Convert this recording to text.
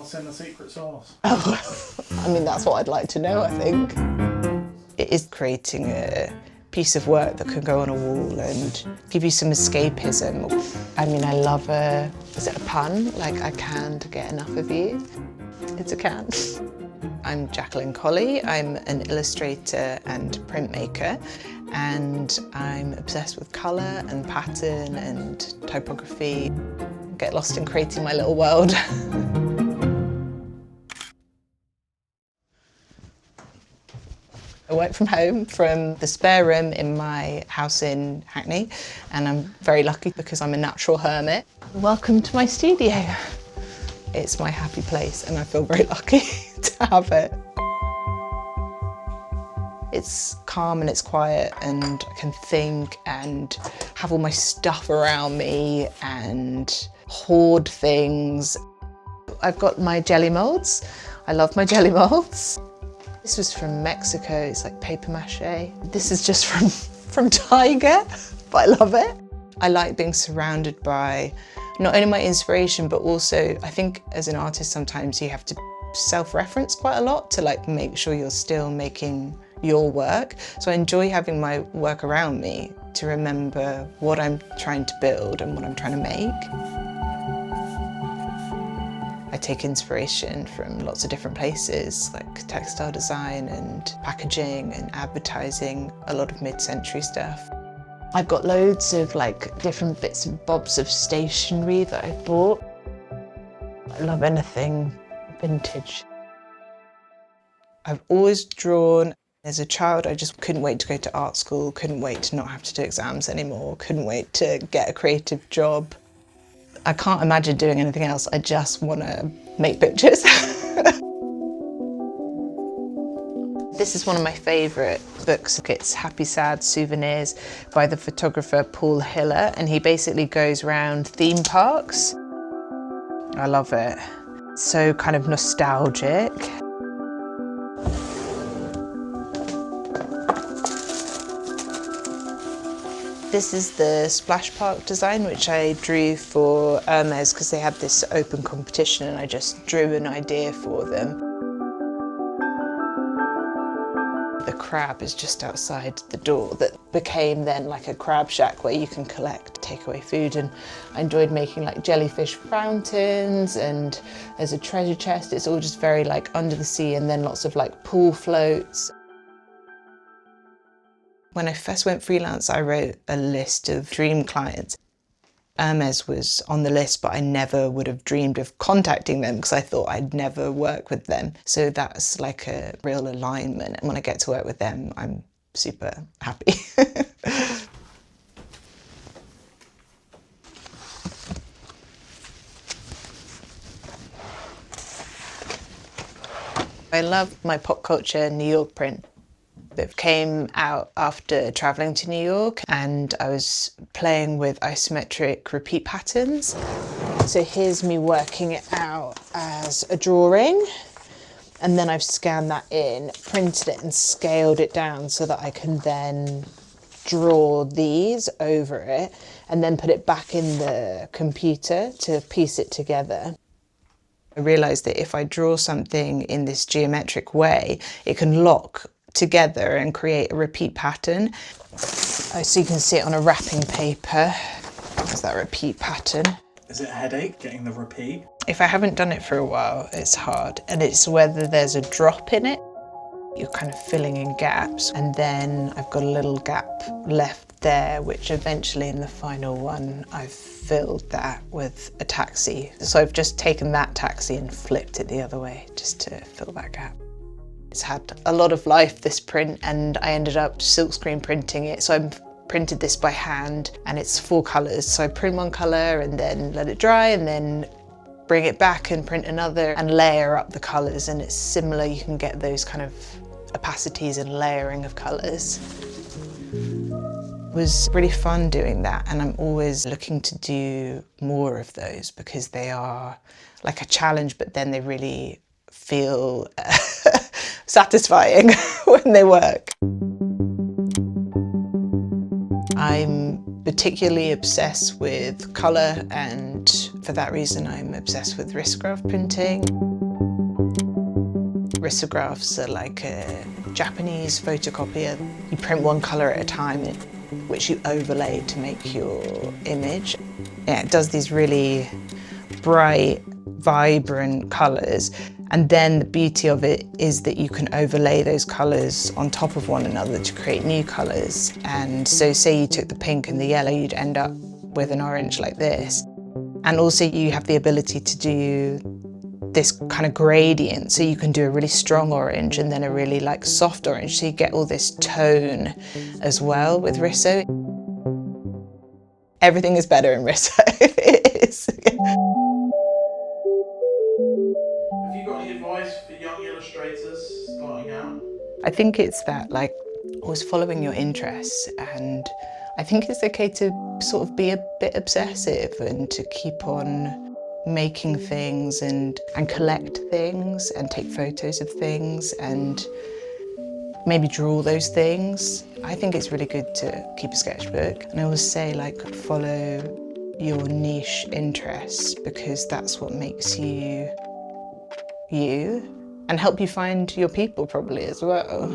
What's in the secret sauce? Oh, I mean, that's what I'd like to know, I think. It is creating a piece of work that can go on a wall and give you some escapism. I mean, I love is it a pun? Like, I can't get enough of you. It's a can. I'm Jacqueline Colley. I'm an illustrator and printmaker, and I'm obsessed with colour and pattern and typography. Get lost in creating my little world. I work from home from the spare room in my house in Hackney, and I'm very lucky because I'm a natural hermit. Welcome to my studio. It's my happy place and I feel very lucky to have it. It's calm and it's quiet, and I can think and have all my stuff around me and hoard things. I've got my jelly molds. I love my jelly molds. This was from Mexico, it's like paper mache. This is just from Tiger, but I love it. I like being surrounded by not only my inspiration, but also I think as an artist sometimes you have to self-reference quite a lot to like make sure you're still making your work. So I enjoy having my work around me to remember what I'm trying to build and what I'm trying to make. I take inspiration from lots of different places, like textile design and packaging and advertising, a lot of mid-century stuff. I've got loads of like different bits and bobs of stationery that I've bought. I love anything vintage. I've always drawn. As a child, I just couldn't wait to go to art school, couldn't wait to not have to do exams anymore, couldn't wait to get a creative job. I can't imagine doing anything else. I just want to make pictures. This is one of my favourite books. It's Happy Sad Souvenirs by the photographer Paul Hiller, and he basically goes around theme parks. I love it. So kind of nostalgic. This is the splash park design, which I drew for Hermès because they had this open competition, and I just drew an idea for them. The crab is just outside the door that became then like a crab shack where you can collect takeaway food, and I enjoyed making like jellyfish fountains, and there's a treasure chest. It's all just very like under the sea, and then lots of like pool floats. When I first went freelance, I wrote a list of dream clients. Hermès was on the list, but I never would have dreamed of contacting them because I thought I'd never work with them. So that's like a real alignment. And when I get to work with them, I'm super happy. I love my pop culture New York print. It came out after travelling to New York, and I was playing with isometric repeat patterns. So here's me working it out as a drawing, and then I've scanned that in, printed it and scaled it down so that I can then draw these over it and then put it back in the computer to piece it together. I realised that if I draw something in this geometric way, it can lock together and create a repeat pattern. So you can see it on a wrapping paper. There's that repeat pattern. Is it a headache getting the repeat? If I haven't done it for a while, it's hard, and it's whether there's a drop in it. You're kind of filling in gaps, and then I've got a little gap left there, which eventually in the final one I've filled that with a taxi. So I've just taken that taxi and flipped it the other way just to fill that gap. It's had a lot of life, this print, and I ended up silkscreen printing it. So I've printed this by hand, and it's 4 colours. So I print one colour and then let it dry, and then bring it back and print another and layer up the colours. And it's similar, you can get those kind of opacities and layering of colours. It was really fun doing that, and I'm always looking to do more of those because they are like a challenge, but then they really feel satisfying when they work. I'm particularly obsessed with colour and For that reason, I'm obsessed with risograph printing. Risographs are like a Japanese photocopier. You print one colour at a time, which you overlay to make your image. Yeah, it does these really bright, vibrant colours. And then the beauty of it is that you can overlay those colours on top of one another to create new colours. And so say you took the pink and the yellow, you'd end up with an orange like this. And also you have the ability to do this kind of gradient, so you can do a really strong orange and then a really like soft orange, so you get all this tone as well with Riso. Everything is better in Riso. It is. Have you got any advice for young illustrators starting out? I think it's that like always following your interests, and I think it's okay to sort of be a bit obsessive and to keep on making things and collect things and take photos of things and maybe draw those things. I think it's really good to keep a sketchbook, and I always say like follow your niche interests, because that's what makes you you and help you find your people probably as well.